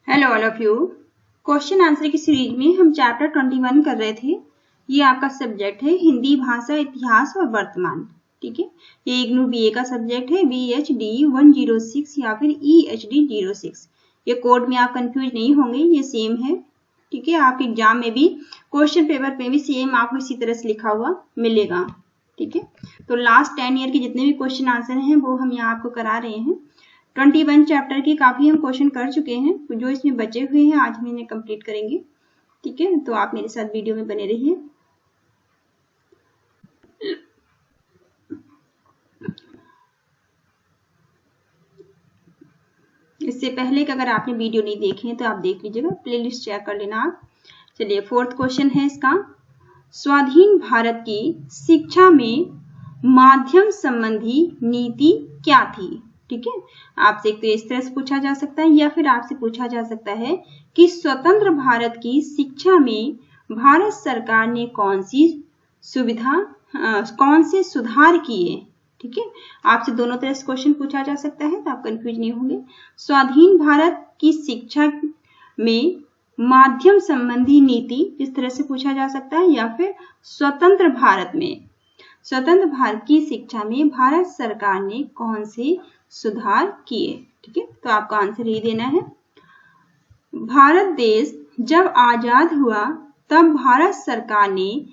Hello all of you. Question answer की series में हम चैप्टर 21 कर रहे थे। ये आपका सब्जेक्ट है हिंदी भाषा इतिहास और वर्तमान। ठीक है, ये इग्नू बीए का सब्जेक्ट है, BHD 106 या फिर EHD 06। ये कोड में आप कंफ्यूज नहीं होंगे, ये सेम है। ठीक है, आप एग्जाम में भी क्वेश्चन पेपर पे भी सेम आपको इसी तरह से लिखा हुआ मिलेगा। ठीक है, तो लास्ट 10 ईयर के जितने भी क्वेश्चन आंसर हैं वो हम यहाँ आपको करा रहे हैं। 21 चैप्टर के काफी हम क्वेश्चन कर चुके हैं, तो जो इसमें बचे हुए हैं आज हम इन्हें कंप्लीट करेंगे। ठीक है, तो आप मेरे साथ वीडियो में बने रहिए। इससे पहले कि अगर आपने वीडियो नहीं देखे हैं तो आप देख लीजिएगा, प्लेलिस्ट चेक कर लेना आप। चलिए, फोर्थ क्वेश्चन है इसका, स्वाधीन भारत की शिक्षा में माध्यम संबंधी नीति क्या थी। ठीक है, आपसे एक तो इस तरह से पूछा जा सकता है या फिर आपसे पूछा जा सकता है कि स्वतंत्र भारत की शिक्षा में भारत सरकार ने कौन से सुधार किए। ठीक है, आपसे दोनों तरह से क्वेश्चन पूछा जा सकता है, तो आप कंफ्यूज नहीं होंगे। स्वाधीन भारत की शिक्षा में माध्यम संबंधी नीति इस तरह से पूछा जा सकता है, या फिर स्वतंत्र भारत की शिक्षा में भारत सरकार ने कौन से सुधार किए। ठीक है, तो आपका आंसर ये देना है। भारत देश जब आजाद हुआ तब भारत सरकार ने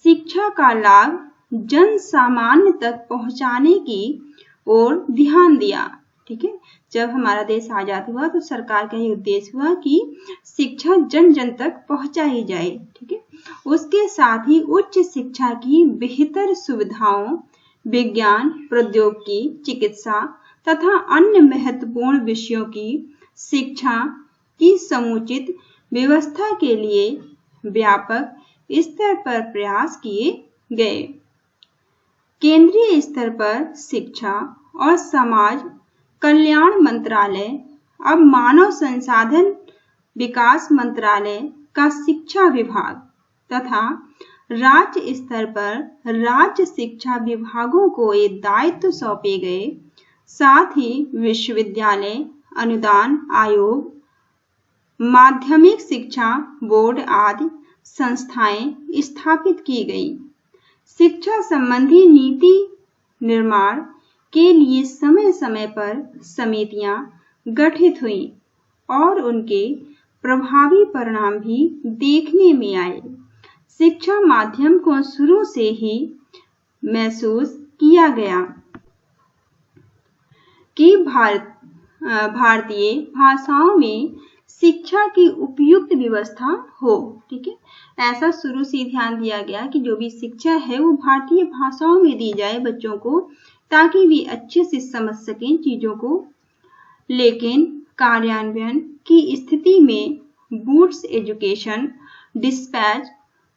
शिक्षा का लाभ जन सामान्य तक पहुंचाने की ओर ध्यान दिया। ठीक है, जब हमारा देश आजाद हुआ तो सरकार का ये उद्देश्य हुआ कि शिक्षा जन जन तक पहुंचाई जाए। ठीक है, उसके साथ ही उच्च शिक्षा की बेहतर सुविधाओं, विज्ञान, प्रौद्योगिकी, चिकित्सा तथा अन्य महत्वपूर्ण विषयों की शिक्षा की समुचित व्यवस्था के लिए व्यापक स्तर पर प्रयास किए गए। केंद्रीय स्तर पर शिक्षा और समाज कल्याण मंत्रालय अब मानव संसाधन विकास मंत्रालय का शिक्षा विभाग तथा राज्य स्तर पर राज्य शिक्षा विभागों को ये दायित्व सौंपे गए। साथ ही विश्वविद्यालय अनुदान आयोग, माध्यमिक शिक्षा बोर्ड आदि संस्थाएं स्थापित की गई। शिक्षा संबंधी नीति निर्माण के लिए समय समय पर समितियां गठित हुई और उनके प्रभावी परिणाम भी देखने में आए। शिक्षा माध्यम को शुरू से ही महसूस किया गया कि भारतीय भाषाओं में शिक्षा की उपयुक्त व्यवस्था हो। ठीक है, ऐसा शुरू से ध्यान दिया गया कि जो भी शिक्षा है वो भारतीय भाषाओं में दी जाए बच्चों को, ताकि वे अच्छे से समझ सकें चीजों को। लेकिन कार्यान्वयन की स्थिति में बूट्स एजुकेशन डिस्पैच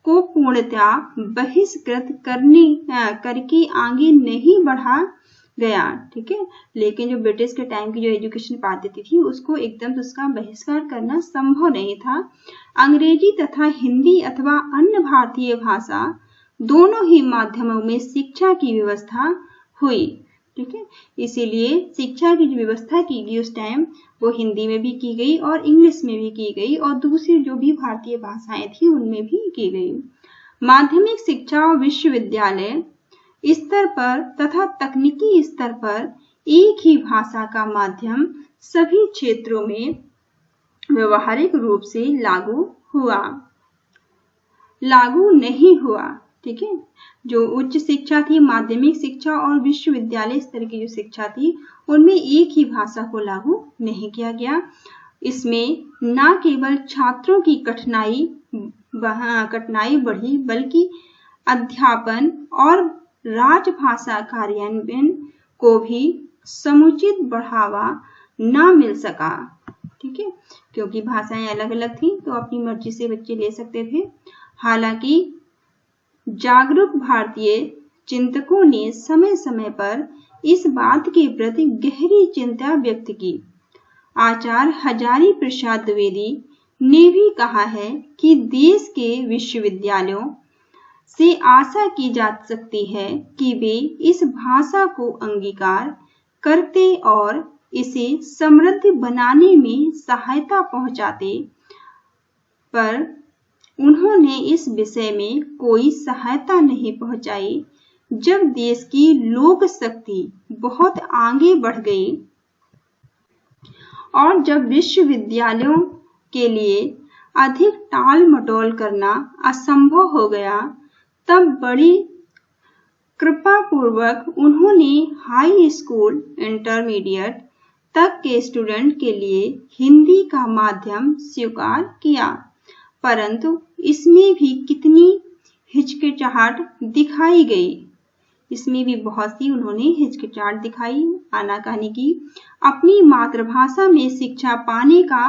को पूर्णतः बहिष्कृत करके आगे नहीं बढ़ा गया। ठीक है, लेकिन जो ब्रिटिश के टाइम की जो एजुकेशन पद्धति थी उसको एकदम से उसका बहिष्कार करना संभव नहीं था। अंग्रेजी तथा हिंदी अथवा अन्य भारतीय भाषा दोनों ही माध्यमों में शिक्षा की व्यवस्था हुई। ठीक है, इसीलिए शिक्षा की जो व्यवस्था की गई उस टाइम वो हिंदी में भी की गई और इंग्लिश में भी की गई और दूसरी जो भी भारतीय भाषाएं थी उनमें भी की गई। माध्यमिक शिक्षा और विश्वविद्यालय स्तर पर तथा तकनीकी स्तर पर एक ही भाषा का माध्यम सभी क्षेत्रों में व्यवहारिक रूप से लागू नहीं हुआ। ठीक है, जो उच्च शिक्षा थी, माध्यमिक शिक्षा और विश्वविद्यालय स्तर की जो शिक्षा थी उनमें एक ही भाषा को लागू नहीं किया गया। इसमें न केवल छात्रों की कठिनाई बढ़ी बल्कि अध्यापन और राजभाषा कार्यान्वयन को भी समुचित बढ़ावा न मिल सका। ठीक है, क्योंकि भाषाएं अलग अलग थी तो अपनी मर्जी से बच्चे ले सकते थे। हालांकि जागरूक भारतीय चिंतकों ने समय समय पर इस बात के प्रति गहरी चिंता व्यक्त की। आचार्य हजारी प्रसाद द्विवेदी ने भी कहा है कि देश के विश्वविद्यालयों से आशा की जा सकती है कि वे इस भाषा को अंगीकार करते और इसे समृद्ध बनाने में सहायता पहुंचाते, पर उन्होंने इस विषय में कोई सहायता नहीं पहुंचाई। जब देश की लोक शक्ति बहुत आगे बढ़ गई और जब विश्वविद्यालयों के लिए अधिक टाल मटोल करना असंभव हो गया, तब बड़ी कृपापूर्वक उन्होंने हाई स्कूल इंटरमीडिएट तक के स्टूडेंट के लिए हिंदी का माध्यम स्वीकार किया, परंतु इसमें भी कितनी हिचकिचाहट दिखाई गई। इसमें भी बहुत सी उन्होंने हिचकिचाहट दिखाई, आनाकानी की। अपनी मातृभाषा में शिक्षा पाने का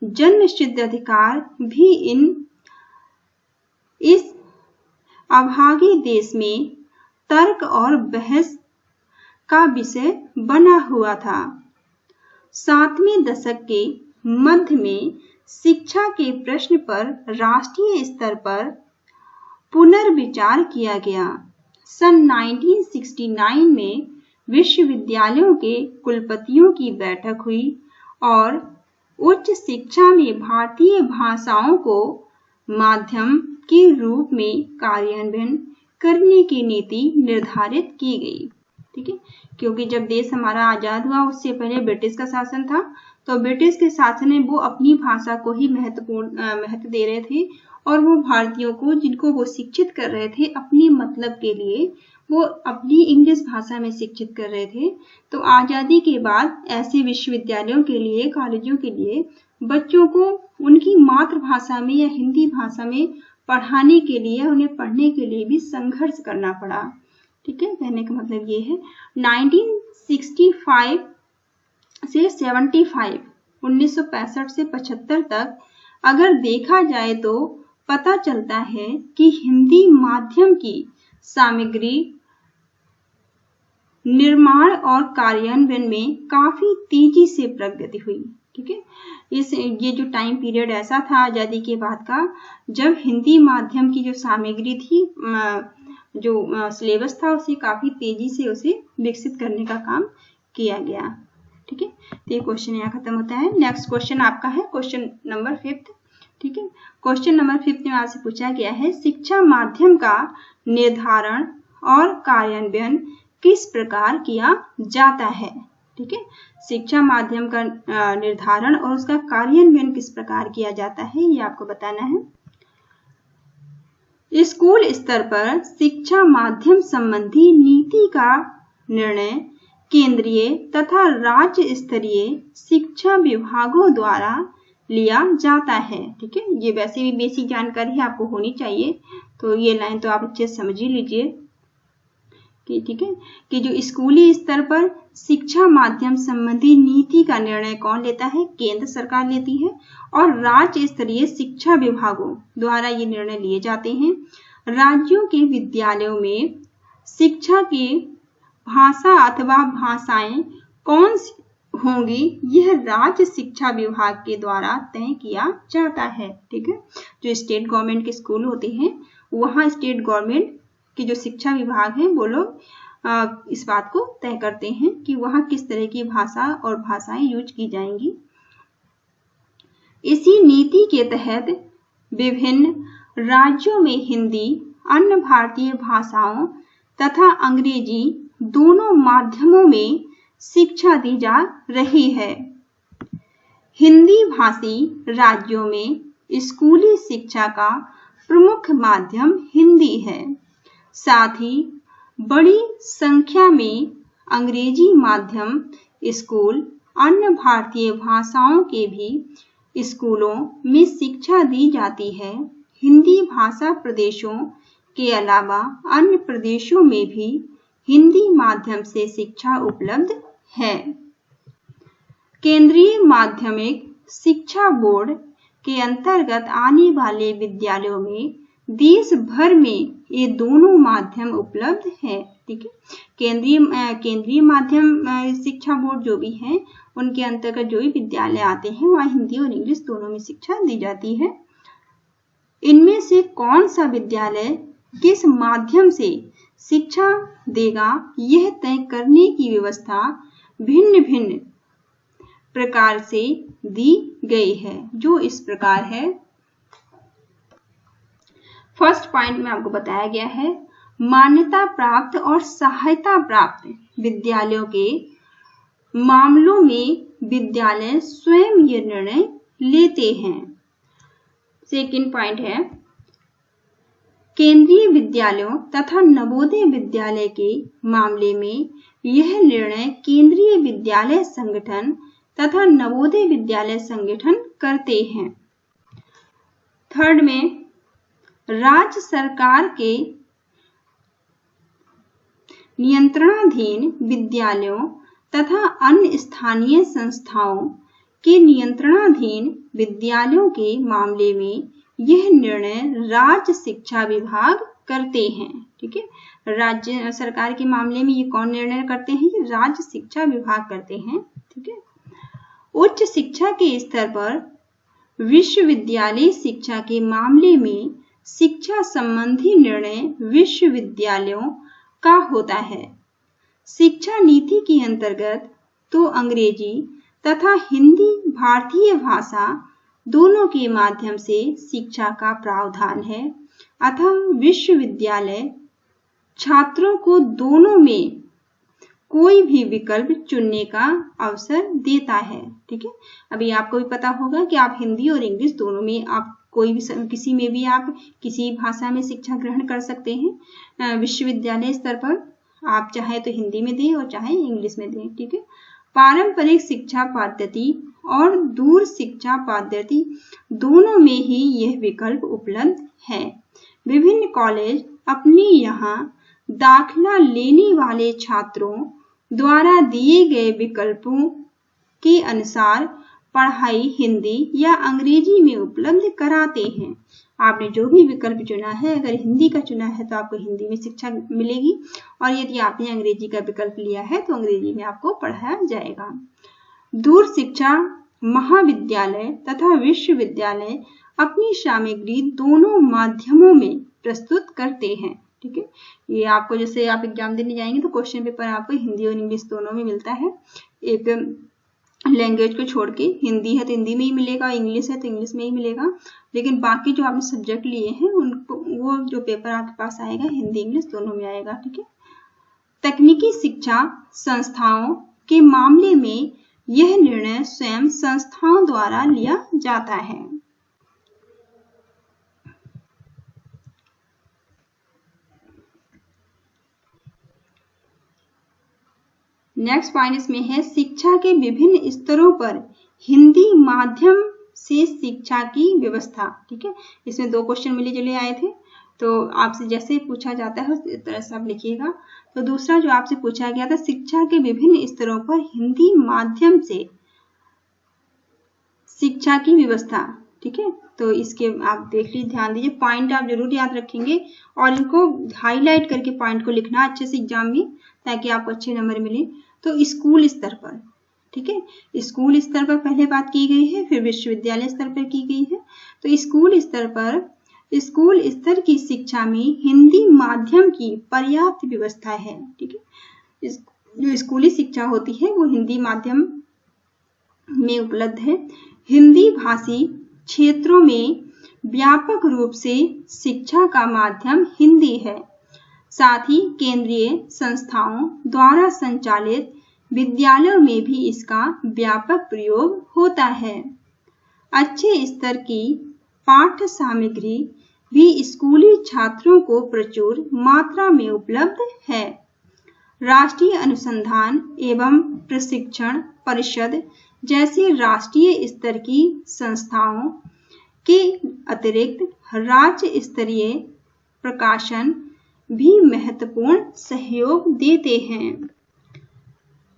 जन्मसिद्ध अधिकार भी इस अभागे देश में तर्क और बहस का विषय बना हुआ था। 7वें दशक के मध्य में शिक्षा के प्रश्न पर राष्ट्रीय स्तर पर पुनर्विचार किया गया। सन 1969 में विश्वविद्यालयों के कुलपतियों की बैठक हुई और उच्च शिक्षा में भारतीय भाषाओं को माध्यम के रूप में कार्यान्वयन करने की नीति निर्धारित की गई। ठीक है, क्योंकि जब देश हमारा आजाद हुआ उससे पहले ब्रिटिश का शासन था, तो ब्रिटिश के शासन में वो अपनी भाषा को ही महत्व दे रहे थे और वो भारतीयों को, जिनको वो शिक्षित कर रहे थे अपनी मतलब के लिए, वो अपनी इंग्लिश भाषा में शिक्षित कर रहे थे। तो आजादी के बाद ऐसे विश्वविद्यालयों के लिए, कॉलेजों के लिए बच्चों को उनकी मातृभाषा में या हिंदी भाषा में पढ़ाने के लिए, उन्हें पढ़ने के लिए भी संघर्ष करना पड़ा। ठीक है, कहने का मतलब ये है 1965 से 75, 1965 से 75 तक अगर देखा जाए तो पता चलता है कि हिंदी माध्यम की सामग्री निर्माण और कार्यान्वयन में काफी तेजी से प्रगति हुई। ठीक है, ये जो टाइम पीरियड ऐसा था आजादी के बाद का, जब हिंदी माध्यम की जो सामग्री थी, जो सिलेबस था, उसे काफी तेजी से उसे विकसित करने का काम किया गया। ठीक है, तो ये क्वेश्चन यहाँ खत्म होता है। नेक्स्ट क्वेश्चन आपका है क्वेश्चन नंबर 5। ठीक है, क्वेश्चन नंबर 5 में आपसे पूछा गया है, शिक्षा माध्यम का निर्धारण और कार्यान्वयन किस प्रकार किया जाता है। ठीक है, शिक्षा माध्यम का निर्धारण और उसका कार्यान्वयन किस प्रकार किया जाता है, ये आपको बताना है। स्कूल स्तर पर शिक्षा माध्यम संबंधी नीति का निर्णय केंद्रीय तथा राज्य स्तरीय शिक्षा विभागों द्वारा लिया जाता है। ठीक है, ये वैसे भी बेसिक जानकारी आपको होनी चाहिए, तो ये लाइन तो आप अच्छे से समझ ही लीजिए कि ठीक है, कि जो स्कूली स्तर पर शिक्षा माध्यम संबंधी नीति का निर्णय कौन लेता है, केंद्र सरकार लेती है, और राज्य स्तरीय शिक्षा विभागों द्वारा ये निर्णय लिए जाते हैं। राज्यों के विद्यालयों में शिक्षा की भाषा अथवा भाषाएं कौन सी होंगी, यह राज्य शिक्षा विभाग के द्वारा तय किया जाता है। ठीक है, जो स्टेट गवर्नमेंट के स्कूल होते हैं, वहाँ स्टेट गवर्नमेंट के जो शिक्षा विभाग है, वो लोग इस बात को तय करते हैं कि वहाँ किस तरह की भाषा और भाषाएं यूज की जाएंगी। इसी नीति के तहत विभिन्न राज्यों में हिंदी, अन्य भारतीय भाषाओं तथा अंग्रेजी दोनों माध्यमों में शिक्षा दी जा रही है। हिंदी भाषी राज्यों में स्कूली शिक्षा का प्रमुख माध्यम हिंदी है। साथ ही बड़ी संख्या में अंग्रेजी माध्यम स्कूल, अन्य भारतीय भाषाओं के भी स्कूलों में शिक्षा दी जाती है। हिंदी भाषा प्रदेशों के अलावा अन्य प्रदेशों में भी हिंदी माध्यम से शिक्षा उपलब्ध है। केंद्रीय माध्यमिक शिक्षा बोर्ड के अंतर्गत आने वाले विद्यालयों में देश भर में ये दोनों माध्यम उपलब्ध है। ठीक है, केंद्रीय माध्यम शिक्षा बोर्ड जो भी है, उनके अंतर्गत जो भी विद्यालय आते हैं, वहाँ हिंदी और इंग्लिश दोनों में शिक्षा दी जाती है। इनमें से कौन सा विद्यालय किस माध्यम से शिक्षा देगा, यह तय करने की व्यवस्था भिन्न भिन्न प्रकार से दी गई है, जो इस प्रकार है। फर्स्ट पॉइंट में आपको बताया गया है, मान्यता प्राप्त और सहायता प्राप्त विद्यालयों के मामलों में विद्यालय स्वयं ये निर्णय लेते हैं। सेकंड पॉइंट है, केंद्रीय विद्यालयों तथा नवोदय विद्यालय के मामले में यह निर्णय केंद्रीय विद्यालय संगठन तथा नवोदय विद्यालय संगठन करते हैं। थर्ड में, राज्य सरकार के नियंत्रणाधीन विद्यालयों तथा अन्य स्थानीय संस्थाओं के नियंत्रणाधीन विद्यालयों के मामले में यह निर्णय राज्य शिक्षा विभाग करते हैं। ठीक है, राज्य सरकार के मामले में ये कौन निर्णय करते हैं? ये राज्य शिक्षा विभाग करते हैं। ठीक है, उच्च शिक्षा के स्तर पर विश्वविद्यालय शिक्षा के मामले में शिक्षा संबंधी निर्णय विश्वविद्यालयों का होता है। शिक्षा नीति के अंतर्गत तो अंग्रेजी तथा हिंदी भारतीय भाषा दोनों के माध्यम से शिक्षा का प्रावधान है, अतः विश्वविद्यालय छात्रों को दोनों में कोई भी विकल्प चुनने का अवसर देता है। ठीक है, अभी आपको भी पता होगा कि आप हिंदी और इंग्लिश दोनों में आप कोई भी किसी में भी आप किसी भाषा में शिक्षा ग्रहण कर सकते हैं। विश्वविद्यालय स्तर पर आप चाहे तो हिंदी में दें और चाहे इंग्लिश में दें। ठीक है, पारंपरिक शिक्षा पद्धति और दूर शिक्षा पद्धति दोनों में ही यह विकल्प उपलब्ध है। विभिन्न कॉलेज अपने यहाँ दाखिला लेने वाले छात्रों द्वारा दिए गए विकल्पों के अनुसार पढ़ाई हिंदी या अंग्रेजी में उपलब्ध कराते हैं। आपने जो भी विकल्प चुना है, अगर हिंदी का चुना है तो आपको हिंदी में शिक्षा मिलेगी, और यदि आपने अंग्रेजी का विकल्प लिया है तो अंग्रेजी में आपको पढ़ाया जाएगा। दूर शिक्षा महाविद्यालय तथा विश्वविद्यालय अपनी सामग्री दोनों माध्यमों में प्रस्तुत करते हैं। ठीक है, ये आपको जैसे आप एग्जाम देने जाएंगे तो क्वेश्चन पेपर आपको हिंदी और इंग्लिश दोनों में मिलता है। एक लैंग्वेज को छोड़ के, हिंदी है तो हिंदी में ही मिलेगा, इंग्लिश है तो इंग्लिश में ही मिलेगा, लेकिन बाकी जो आपने सब्जेक्ट लिए हैं उनको वो जो पेपर आपके पास आएगा हिंदी इंग्लिश दोनों में आएगा। ठीक है, तकनीकी शिक्षा संस्थाओं के मामले में यह निर्णय स्वयं संस्थाओं द्वारा लिया जाता है। नेक्स्ट पॉइंट इसमें है, शिक्षा के विभिन्न स्तरों पर हिंदी माध्यम से शिक्षा की व्यवस्था। ठीक है, इसमें 2 क्वेश्चन मिले जुले आए थे, तो आपसे जैसे पूछा जाता है उस तरह से आप लिखिएगा। तो दूसरा जो आपसे पूछा गया था, शिक्षा के विभिन्न स्तरों पर हिंदी माध्यम से शिक्षा की व्यवस्था। ठीक है, तो इसके आप देख लीजिए, ध्यान दीजिए, पॉइंट आप जरूर याद रखेंगे और इनको हाईलाइट करके पॉइंट को लिखना अच्छे से एग्जाम में, ताकि आपको अच्छे नंबर मिले। तो स्कूल स्तर पर, ठीक है, स्कूल स्तर पर पहले बात की गई है, फिर विश्वविद्यालय स्तर पर की गई है। तो स्कूल स्तर पर स्कूल स्तर की शिक्षा में हिंदी माध्यम की पर्याप्त व्यवस्था है। ठीक है, जो स्कूली शिक्षा होती है वो हिंदी माध्यम में उपलब्ध है। हिंदी भाषी क्षेत्रों में व्यापक रूप से शिक्षा का माध्यम हिंदी है। साथ ही केंद्रीय संस्थाओं द्वारा संचालित विद्यालयों में भी इसका व्यापक प्रयोग होता है। अच्छे स्तर की पाठ्य सामग्री भी स्कूली छात्रों को प्रचुर मात्रा में उपलब्ध है। राष्ट्रीय अनुसंधान एवं प्रशिक्षण परिषद जैसे राष्ट्रीय स्तर की संस्थाओं के अतिरिक्त राज्य स्तरीय प्रकाशन भी महत्वपूर्ण सहयोग देते हैं।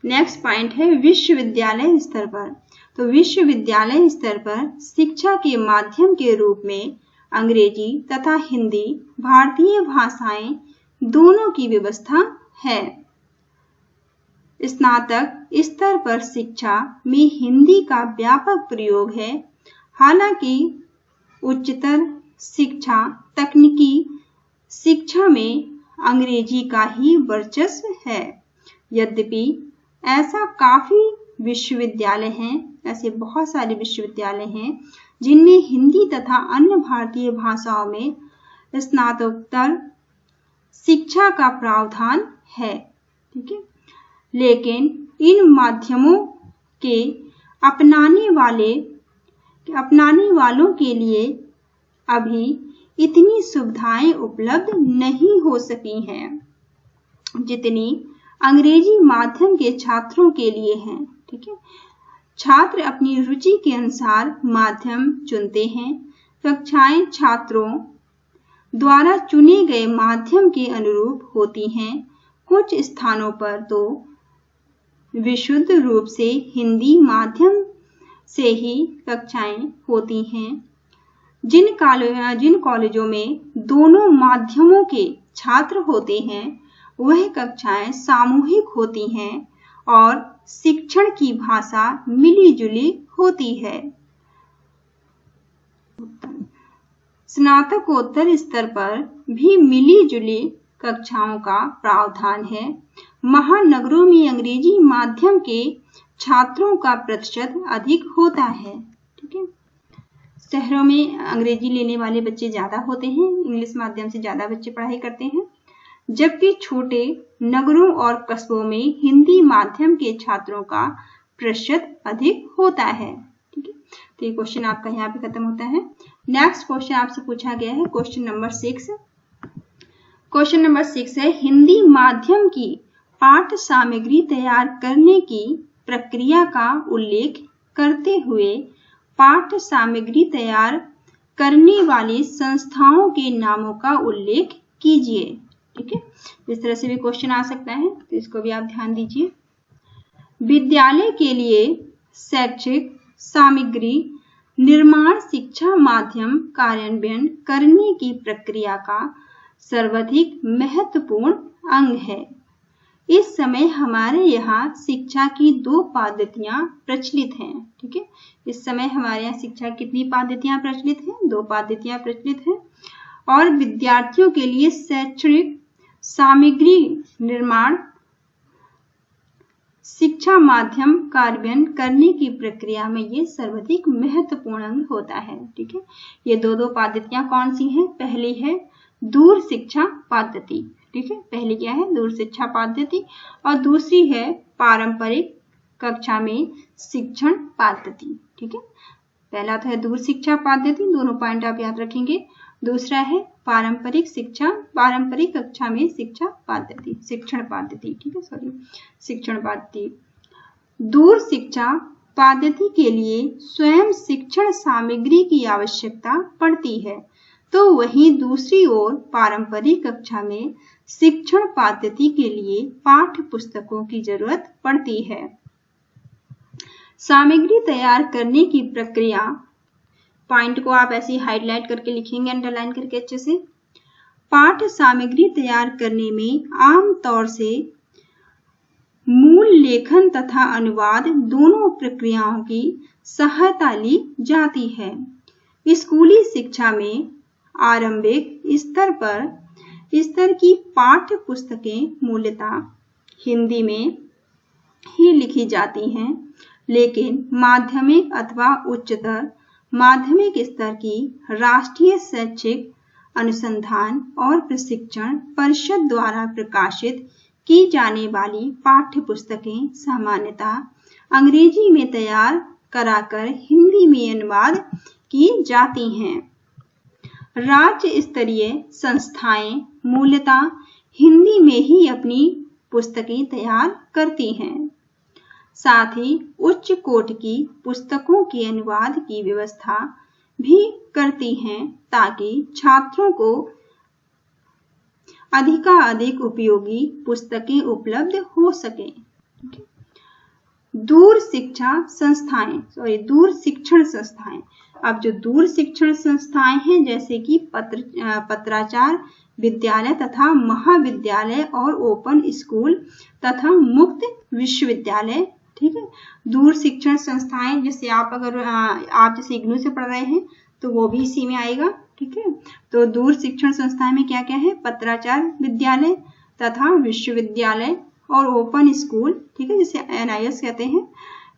नेक्स्ट पॉइंट है विश्वविद्यालय स्तर पर। तो विश्वविद्यालय स्तर पर शिक्षा के माध्यम के रूप में अंग्रेजी तथा हिंदी भारतीय भाषाएं दोनों की व्यवस्था है। स्नातक स्तर पर शिक्षा में हिंदी का व्यापक प्रयोग है। हालांकि उच्चतर शिक्षा तकनीकी शिक्षा में अंग्रेजी का ही वर्चस्व है। यद्यपि ऐसा काफी विश्वविद्यालय हैं, ऐसे बहुत सारे विश्वविद्यालय हैं जिनमें हिंदी तथा अन्य भारतीय भाषाओं में स्नातकोत्तर शिक्षा का प्रावधान है। ठीक है, लेकिन इन माध्यमों के अपनाने वालों के लिए अभी इतनी सुविधाएं उपलब्ध नहीं हो सकी हैं जितनी अंग्रेजी माध्यम के छात्रों के लिए हैं। ठीक है, छात्र अपनी रुचि के अनुसार माध्यम चुनते हैं। कक्षाएं छात्रों द्वारा चुने गए माध्यम के अनुरूप होती हैं। कुछ स्थानों पर तो विशुद्ध रूप से हिंदी माध्यम से ही कक्षाएं होती हैं। जिन कॉलेजों में दोनों माध्यमों के छात्र होते हैं वह कक्षाएं सामूहिक होती हैं और शिक्षण की भाषा मिली-जुली होती है। स्नातकोत्तर स्तर पर भी मिली-जुली कक्षाओं का प्रावधान है। महानगरों में अंग्रेजी माध्यम के छात्रों का प्रतिशत अधिक होता है। ठीक है, शहरों में अंग्रेजी लेने वाले बच्चे ज्यादा होते हैं, इंग्लिश माध्यम से ज्यादा बच्चे पढ़ाई करते हैं, जबकि छोटे नगरों और कस्बों में हिंदी माध्यम के छात्रों का प्रतिशत अधिक होता है। ठीक है, तो ये क्वेश्चन आपका यहाँ पे खत्म होता है। नेक्स्ट क्वेश्चन आपसे पूछा गया है क्वेश्चन नंबर 6। क्वेश्चन नंबर 6 है हिंदी माध्यम की पाठ्य सामग्री तैयार करने की प्रक्रिया का उल्लेख करते हुए पाठ्य सामग्री तैयार करने वाली संस्थाओं के नामों का उल्लेख कीजिए। ठीक है, इस तरह से भी क्वेश्चन आ सकता है, तो इसको भी आप ध्यान दीजिए। विद्यालय के लिए शैक्षिक सामग्री निर्माण शिक्षा माध्यम कार्यान्वयन करने की प्रक्रिया का सर्वाधिक महत्वपूर्ण अंग है। इस समय हमारे यहाँ शिक्षा की 2 पद्धतियां प्रचलित हैं। ठीक है, इस समय हमारे यहाँ शिक्षा कितनी पद्धतियां प्रचलित हैं? 2 पद्धतियां प्रचलित हैं। और विद्यार्थियों के लिए शैक्षणिक सामग्री निर्माण शिक्षा माध्यम कार्यान्वयन करने की प्रक्रिया में ये सर्वाधिक महत्वपूर्ण अंग होता है। ठीक है, ये 2 पद्धतियां कौन सी हैं? पहली है दूर शिक्षा पद्धति। ठीक है, पहली क्या है? दूर शिक्षा पद्धति, और दूसरी है पारंपरिक कक्षा में शिक्षण पद्धति। ठीक है, पहला तो है दूर शिक्षा पद्धति, दोनों पॉइंट आप याद रखेंगे। दूसरा है पारंपरिक कक्षा में शिक्षा पद्धति, शिक्षण पद्धति। ठीक है, शिक्षण पद्धति। दूर शिक्षा पद्धति के लिए स्वयं शिक्षण सामग्री की आवश्यकता पड़ती है, तो वहीं दूसरी ओर पारंपरिक कक्षा में शिक्षण पद्धति के लिए पाठ्य पुस्तकों की जरूरत पड़ती है। सामग्री तैयार करने की प्रक्रिया, पॉइंट को आप ऐसे हाईलाइट करके लिखेंगे, अंडरलाइन करके अच्छे से। पाठ्य सामग्री तैयार करने में आम तौर से मूल लेखन तथा अनुवाद दोनों प्रक्रियाओं की सहायता ली जाती है। स्कूली शिक्षा में आरंभिक स्तर की पाठ्य पुस्तकें मूलतः हिंदी में ही लिखी जाती हैं, लेकिन माध्यमिक अथवा उच्चतर माध्यमिक स्तर की राष्ट्रीय शैक्षिक अनुसंधान और प्रशिक्षण परिषद द्वारा प्रकाशित की जाने वाली पाठ्य पुस्तकें सामान्यतः अंग्रेजी में तैयार कराकर हिंदी में अनुवाद की जाती हैं। राज्य स्तरीय संस्थाएं मूलतः हिंदी में ही अपनी पुस्तकें तैयार करती हैं। साथ ही उच्च कोटि की पुस्तकों के अनुवाद की व्यवस्था भी करती हैं, ताकि छात्रों को अधिकाधिक उपयोगी पुस्तकें उपलब्ध हो सकें। दूर शिक्षण संस्थाएं। अब जो दूर शिक्षण संस्थाएं हैं, जैसे कि पत्राचार विद्यालय तथा महाविद्यालय और ओपन स्कूल तथा मुक्त विश्वविद्यालय। ठीक है, दूर शिक्षण संस्थाएं, जैसे आप जैसे इग्नू से पढ़ रहे हैं तो वो भी इसी में आएगा। ठीक है, तो दूर शिक्षण संस्थाएं में क्या क्या है? पत्राचार विद्यालय तथा विश्वविद्यालय और ओपन स्कूल। ठीक है, जिसे NIS कहते हैं,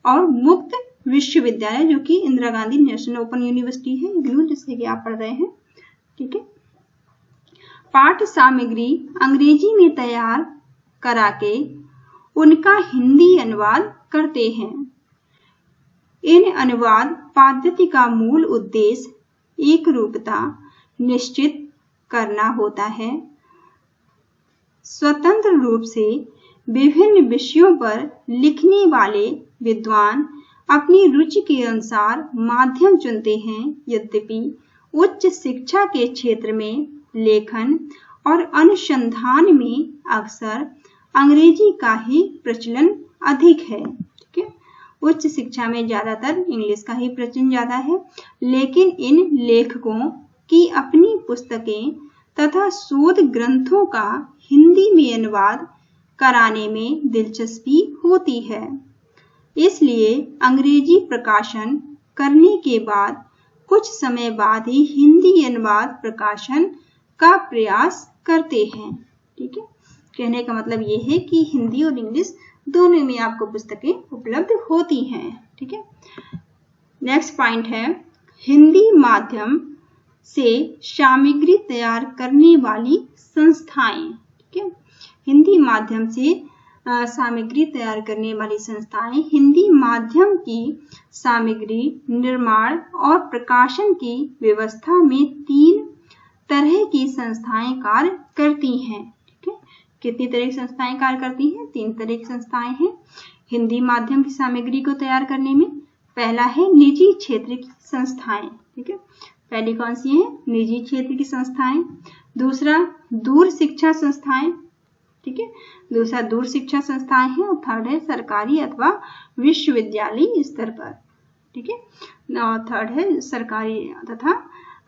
और मुक्त विश्वविद्यालय, जो कि Indira Gandhi national open university है, इग्नू, जिससे कि आप पढ़ रहे हैं। ठीक है। पाठ्य सामग्री अंग्रेजी में तैयार करा के उनका हिंदी अनुवाद करते हैं। इन अनुवाद पद्धति का मूल उद्देश्य एक रूपता निश्चित करना होता है। स्वतंत्र रूप से विभिन्न विषयों पर लिखने वाले विद्वान अपनी रुचि के अनुसार माध्यम चुनते हैं। यद्यपि उच्च शिक्षा के क्षेत्र में लेखन और अनुसंधान में अक्सर अंग्रेजी का ही प्रचलन अधिक है। ठीक है। उच्च शिक्षा में ज्यादातर इंग्लिश का ही प्रचलन ज्यादा है, लेकिन इन लेखकों की अपनी पुस्तकें तथा शोध ग्रंथों का हिंदी में अनुवाद कराने में दिलचस्पी होती है। इसलिए अंग्रेजी प्रकाशन करने के बाद कुछ समय बाद ही हिंदी अनुवाद प्रकाशन का प्रयास करते हैं। ठीक है। कहने का मतलब ये है कि हिंदी और इंग्लिश दोनों में आपको पुस्तकें उपलब्ध होती हैं। ठीक है। नेक्स्ट पॉइंट है हिंदी माध्यम से सामग्री तैयार करने वाली संस्थाएं। ठीक है। हिंदी माध्यम से सामग्री तैयार करने वाली संस्थाएं हिंदी माध्यम की सामग्री निर्माण और प्रकाशन की व्यवस्था में 3 तरह की संस्थाएं कार्य करती हैं। ठीक है। कितनी तरह की संस्थाएं कार्य करती हैं? 3 तरह की संस्थाएं हैं हिंदी माध्यम की सामग्री को तैयार करने में। पहला है निजी क्षेत्र की संस्थाएं। ठीक है। पहली कौन सी है? निजी क्षेत्र की संस्थाएं। दूसरा दूर शिक्षा संस्थाएं। ठीक है। दूसरा दूर शिक्षा संस्थाएं हैं। और थर्ड है सरकारी अथवा विश्वविद्यालय स्तर पर। ठीक है। और थर्ड है सरकारी तथा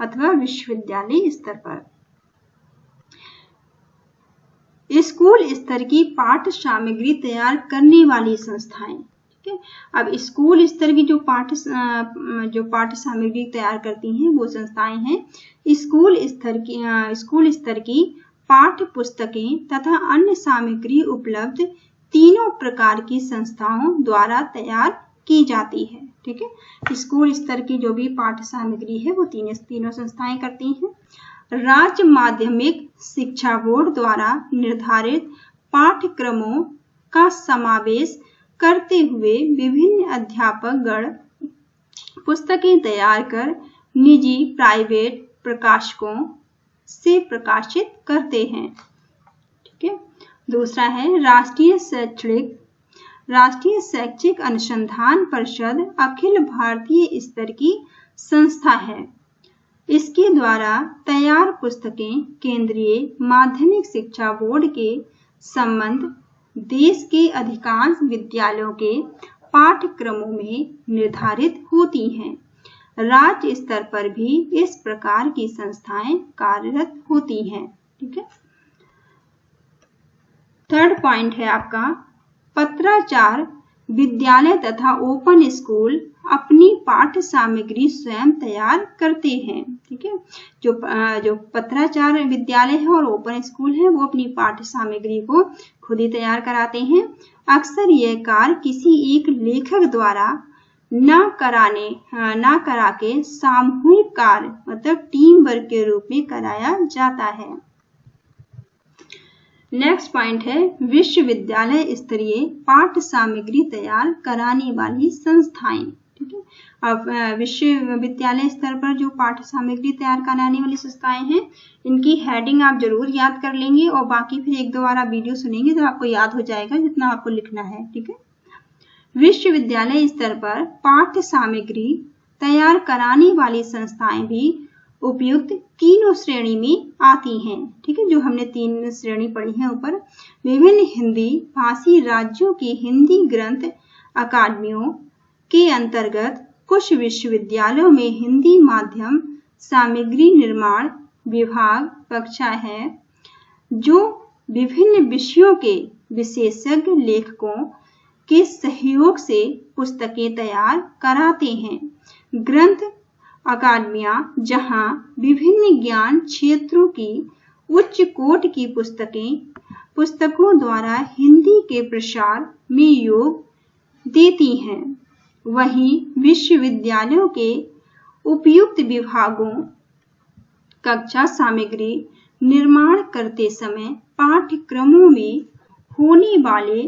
अथवा विश्वविद्यालय स्तर पर। स्कूल स्तर की पाठ्य सामग्री तैयार करने वाली संस्थाएं। ठीक है। अब स्कूल स्तर की जो पाठ्य सामग्री तैयार करती हैं वो संस्थाएं हैं स्कूल स्तर की पाठ्य पुस्तकें तथा अन्य सामग्री उपलब्ध तीनों प्रकार की संस्थाओं द्वारा तैयार की जाती है। ठीक है। स्कूल स्तर की जो भी पाठ्य सामग्री है वो तीनों संस्थाएं करती हैं। राज्य माध्यमिक शिक्षा बोर्ड द्वारा निर्धारित पाठ्यक्रमों का समावेश करते हुए विभिन्न अध्यापक गण पुस्तकें तैयार कर निजी प्राइवेट प्रकाशकों से प्रकाशित करते हैं। ठीक है। दूसरा है राष्ट्रीय शैक्षिक अनुसंधान परिषद अखिल भारतीय स्तर की संस्था है। इसके द्वारा तैयार पुस्तकें केंद्रीय माध्यमिक शिक्षा बोर्ड के संबंध देश के अधिकांश विद्यालयों के पाठ्यक्रमों में निर्धारित होती हैं। राज्य स्तर पर भी इस प्रकार की संस्थाएं कार्यरत होती हैं। ठीक है। थर्ड पॉइंट है आपका पत्राचार विद्यालय तथा ओपन स्कूल अपनी पाठ्य सामग्री स्वयं तैयार करते हैं। ठीक है। जो पत्राचार विद्यालय है और ओपन स्कूल है वो अपनी पाठ्य सामग्री को खुद ही तैयार कराते हैं। अक्सर यह कार्य किसी एक लेखक द्वारा न करा के सामूहिक कार्य मतलब टीम वर्क के रूप में कराया जाता है। नेक्स्ट पॉइंट है विश्वविद्यालय स्तरीय पाठ्य सामग्री तैयार कराने वाली संस्थाएं। ठीक है। अब विश्वविद्यालय स्तर पर जो पाठ्य सामग्री तैयार कराने वाली संस्थाएं हैं इनकी हेडिंग आप जरूर याद कर लेंगे और बाकी फिर 1-2 बार आप वीडियो सुनेंगे तो आपको याद हो जाएगा जितना आपको लिखना है। ठीक है। विश्वविद्यालय स्तर पर पाठ्य सामग्री तैयार कराने वाली संस्थाएं भी उपयुक्त तीनों श्रेणी में आती हैं। ठीक है। जो हमने 3 श्रेणी पढ़ी है ऊपर। विभिन्न हिंदी भाषी राज्यों की हिंदी ग्रंथ अकादमियों के अंतर्गत कुछ विश्वविद्यालयों में हिंदी माध्यम सामग्री निर्माण विभाग कक्षा है जो विभिन्न विषयों के विशेषज्ञ लेखकों के सहयोग से पुस्तकें तैयार कराते हैं। ग्रंथ अकादमियां जहां विभिन्न ज्ञान क्षेत्रों की उच्च कोट की पुस्तकों द्वारा हिंदी के प्रसार में योग देती हैं। वहीं विश्वविद्यालयों के उपयुक्त विभागों कक्षा सामग्री निर्माण करते समय पाठ्यक्रमों में होने वाले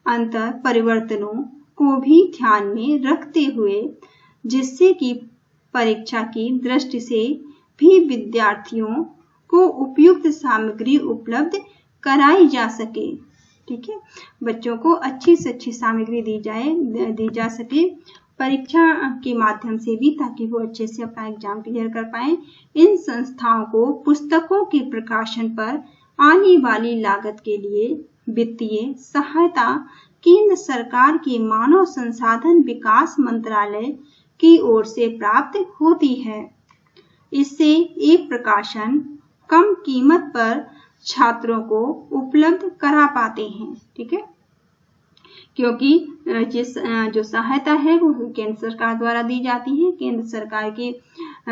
अंतर परिवर्तनों को भी ध्यान में रखते हुए, जिससे कि परीक्षा की दृष्टि से भी विद्यार्थियों को उपयुक्त सामग्री उपलब्ध कराई जा सके। ठीक है, बच्चों को अच्छी से अच्छी सामग्री दी जा सके परीक्षा के माध्यम से भी, ताकि वो अच्छे से अपना एग्जाम क्लियर कर पाए। इन संस्थाओं को पुस्तकों के प्रकाशन पर आने वाली लागत के लिए वित्तीय सहायता केंद्र सरकार के मानव संसाधन विकास मंत्रालय की ओर से प्राप्त होती है। इससे एक प्रकाशन कम कीमत पर छात्रों को उपलब्ध करा पाते हैं। ठीक है, क्योंकि जो सहायता है वो केंद्र सरकार द्वारा दी जाती है, केंद्र सरकार के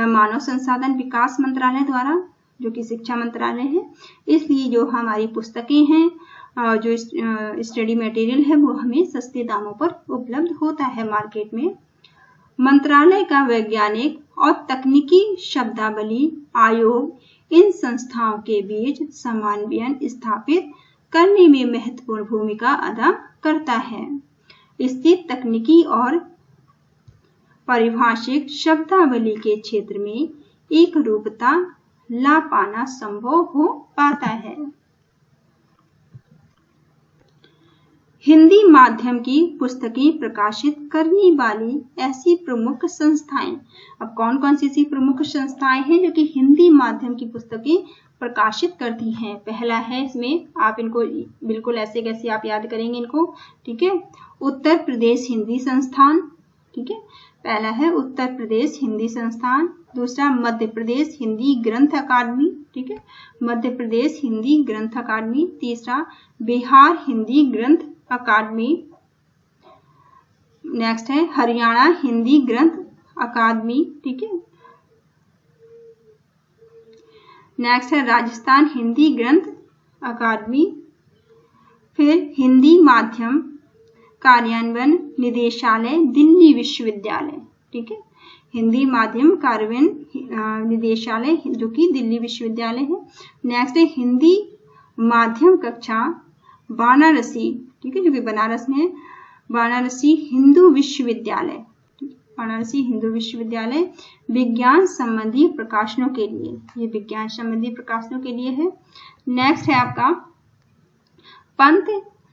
मानव संसाधन विकास मंत्रालय द्वारा, जो कि शिक्षा मंत्रालय है। इसलिए जो हमारी पुस्तकें हैं, जो स्टडी मटेरियल है, वो हमें सस्ते दामों पर उपलब्ध होता है मार्केट में। मंत्रालय का वैज्ञानिक और तकनीकी शब्दावली आयोग इन संस्थाओं के बीच समन्वय स्थापित करने में महत्वपूर्ण भूमिका अदा करता है। इससे तकनीकी और पारिभाषिक शब्दावली के क्षेत्र में एक रूपता ला पाना संभव हो पाता है। हिंदी माध्यम की पुस्तकें प्रकाशित करने वाली ऐसी प्रमुख संस्थाएं। अब कौन कौन सी ऐसी प्रमुख संस्थाएं हैं जो कि हिंदी माध्यम की पुस्तकें प्रकाशित करती हैं? पहला है, इसमें आप इनको बिल्कुल ऐसे कैसे आप याद करेंगे इनको, ठीक है, उत्तर प्रदेश हिंदी संस्थान। ठीक है, पहला है उत्तर प्रदेश हिंदी संस्थान। दूसरा मध्य प्रदेश हिंदी ग्रंथ अकादमी। ठीक है, मध्य प्रदेश हिंदी ग्रंथ अकादमी। तीसरा बिहार हिंदी ग्रंथ अकादमी। नेक्स्ट है हरियाणा हिंदी ग्रंथ अकादमी। ठीक है, नेक्स्ट है राजस्थान हिंदी ग्रंथ अकादमी। फिर हिंदी माध्यम कार्यान्वयन निदेशालय दिल्ली विश्वविद्यालय। ठीक है, हिंदी माध्यम कार्यान्वयन निदेशालय जो कि दिल्ली विश्वविद्यालय है। नेक्स्ट है हिंदी माध्यम कक्षा वाराणसी। ठीक है, जो कि बनारस में है, वाराणसी हिंदू विश्वविद्यालय। वाराणसी हिंदू विश्वविद्यालय विज्ञान संबंधी प्रकाशनों के लिए, ये विज्ञान संबंधी प्रकाशनों के लिए है। नेक्स्ट है आपका पंत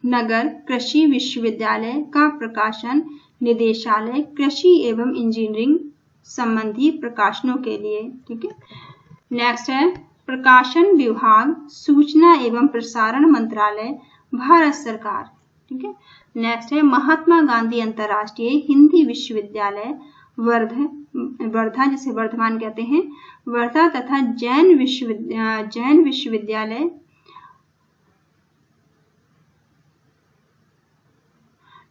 नगर कृषि विश्वविद्यालय का प्रकाशन निदेशालय कृषि एवं इंजीनियरिंग संबंधी प्रकाशनों के लिए। ठीक है, नेक्स्ट है प्रकाशन विभाग सूचना एवं प्रसारण मंत्रालय भारत सरकार। ठीक है, नेक्स्ट है महात्मा गांधी अंतर्राष्ट्रीय हिंदी विश्वविद्यालय वर्धा, जिसे वर्धमान कहते हैं, वर्धा तथा जैन विश्वविद्यालय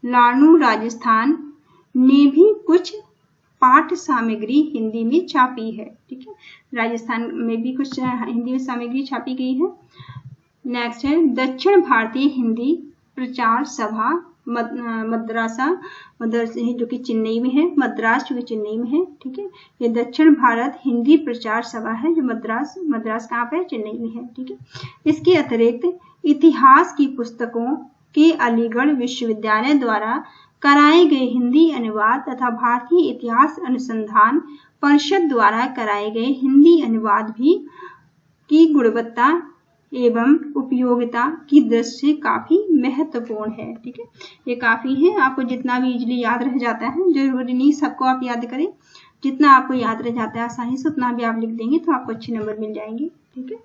लानू राजस्थान ने भी कुछ पाठ्य सामग्री हिंदी में छापी है। ठीक है, राजस्थान में भी कुछ हिंदी में सामग्री छापी गई है। नेक्स्ट है दक्षिण भारतीय हिंदी प्रचार सभा मद्रासा जो कि चेन्नई में है, मद्रास जो कि चेन्नई में है। ठीक है, ये दक्षिण भारत हिंदी प्रचार सभा है जो मद्रास कहाँ पे है? चेन्नई में है। ठीक है, इसके अतिरिक्त इतिहास की पुस्तकों के अलीगढ़ विश्वविद्यालय द्वारा कराए गए हिंदी अनुवाद तथा भारतीय इतिहास अनुसंधान परिषद द्वारा कराए गए हिंदी अनुवाद भी की गुणवत्ता एवं उपयोगिता की दृष्टि से काफी महत्वपूर्ण है। ठीक है, ये काफी है, आपको जितना भी इजीली याद रह जाता है, जरूरी नहीं सबको आप याद करें, जितना आपको याद रह जाता है आसानी से उतना भी आप लिख देंगे तो आपको अच्छे नंबर मिल जाएंगे। ठीक है,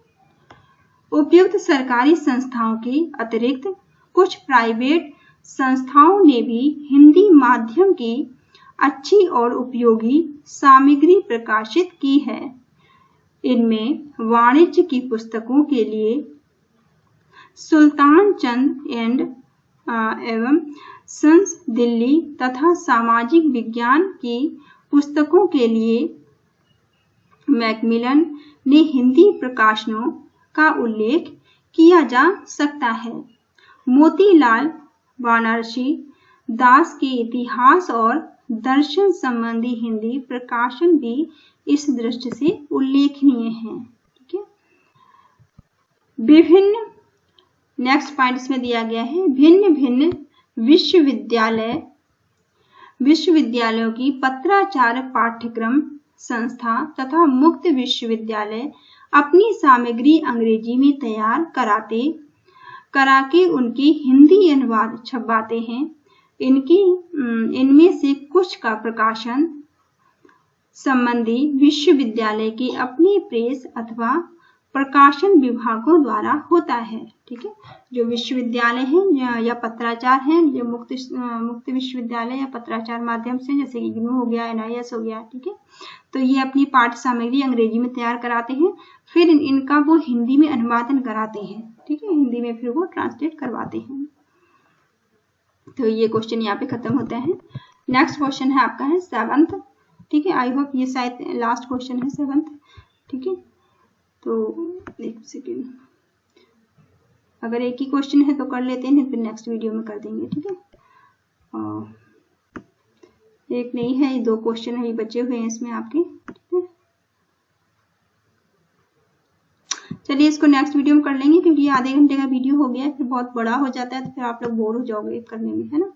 उपयुक्त सरकारी संस्थाओं के अतिरिक्त कुछ प्राइवेट संस्थाओं ने भी हिंदी माध्यम की अच्छी और उपयोगी सामग्री प्रकाशित की है। इनमें वाणिज्य की पुस्तकों के लिए सुल्तान चंद एवं सन्स दिल्ली तथा सामाजिक विज्ञान की पुस्तकों के लिए मैकमिलन ने हिंदी प्रकाशनों का उल्लेख किया जा सकता है। मोतीलाल वाराणसी दास के इतिहास और दर्शन संबंधी हिंदी प्रकाशन भी इस दृष्टि से उल्लेखनीय हैं। ठीक है, विभिन्न, नेक्स्ट पॉइंट इसमें दिया गया है, भिन्न भिन्न विश्वविद्यालयों की पत्राचार पाठ्यक्रम संस्था तथा मुक्त विश्वविद्यालय अपनी सामग्री अंग्रेजी में तैयार करा के उनके हिंदी अनुवाद छपवाते हैं। इनमें से कुछ का प्रकाशन संबंधी विश्वविद्यालय के अपनी प्रेस अथवा प्रकाशन विभागों द्वारा होता है। ठीक है, जो विश्वविद्यालय हैं या पत्राचार हैं, जो मुक्त विश्वविद्यालय या पत्राचार माध्यम से, जैसे कि इग्नू हो गया, NIS हो गया, ठीक है, तो ये अपनी पाठ्य सामग्री अंग्रेजी में तैयार कराते हैं, फिर इनका वो हिंदी में अनुवादन कराते हैं। ठीक है, हिंदी में फिर वो ट्रांसलेट करवाते हैं। तो ये क्वेश्चन यहाँ पे खत्म होता है। नेक्स्ट क्वेश्चन है आपका है 7th। ठीक है, आई होप ये शायद लास्ट क्वेश्चन है 7th। ठीक है, तो एक सेकेंड, अगर एक ही क्वेश्चन है तो कर लेते हैं, फिर नेक्स्ट वीडियो में कर देंगे। ठीक है, एक नहीं है, ये 2 क्वेश्चन अभी बचे हुए हैं इसमें आपके। ठीक है, चलिए इसको नेक्स्ट वीडियो में कर लेंगे, क्योंकि ये आधे घंटे का वीडियो हो गया है, फिर बहुत बड़ा हो जाता है तो फिर आप लोग बोर हो जाओगे करने में, है ना।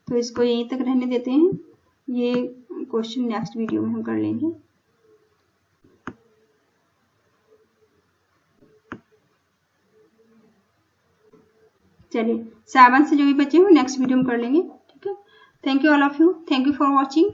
तो इसको यहीं तक रहने देते हैं, ये क्वेश्चन नेक्स्ट वीडियो में हम कर लेंगे। चलिए 7 से जो भी बचे हो नेक्स्ट वीडियो में कर लेंगे। ठीक है, thank you all of you, thank you for watching.